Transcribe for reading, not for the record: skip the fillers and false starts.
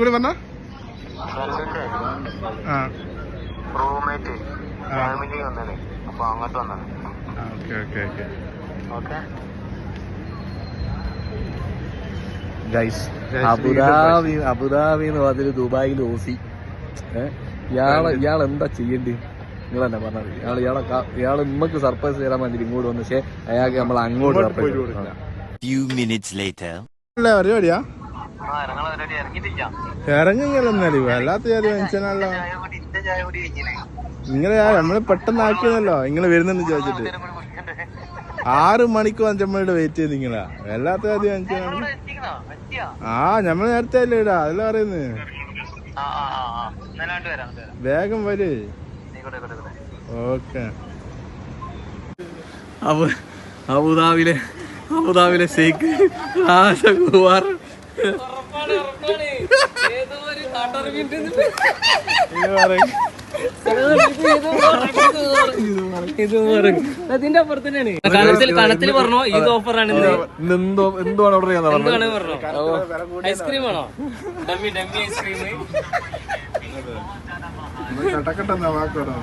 പറഞ്ഞ roommate family വന്നത്, അപ്പൊ അങ്ങോട്ട് വന്നത്. അബുദാബിന്ന് പറഞ്ഞ ദുബായിൽ ഓസി. ഇയാൾ എന്താ ചെയ്യണ്ട്? നിങ്ങൾ തന്നെ പറഞ്ഞത്. ഇയാള് നമ്മക്ക് സർപ്രൈസ് തരാൻ വേണ്ടി ഇങ്ങോട്ട് വന്നു. പക്ഷെ അയാൾക്ക് നമ്മൾ അങ്ങോട്ട് സർപ്രൈസ് കൊടുക്കാം. പരിപാടിയാ ഇറങ്ങുന്നല്ലോ, വല്ലാത്ത ജാതി മനുഷ്യനാണല്ലോ. നിങ്ങളെ നമ്മള് പെട്ടെന്ന് ആക്കിയതല്ലോ, നിങ്ങള് വരുന്നെന്ന് ചോദിച്ചിട്ട് 6 മണിക്ക് നമ്മളോട് വെയിറ്റ് ചെയ്ത് നിങ്ങളാ. വല്ലാത്ത ജാതി മനുഷ്യനാണ്. ഞമ്മള് നേരത്തെ അല്ലേ ഇടാ, അതല്ല പറയുന്നത്. വേഗം വര്. ഓക്കെ. അബുദാബിലെ ഷെയ്ഖ് രാജകുമാർ അതിന്റെ അപ്പുറത്ത് തന്നെയാണ്. കണത്തിൽ പറഞ്ഞോ ഇത് ഓഫറാണ്. എന്തുവാണ് ഓർഡർ ചെയ്യാൻ? ഐസ്ക്രീം ആണോ? Dummy ice cream. കട്ടക്കട്ടെന്നാ വാക്കോടാ.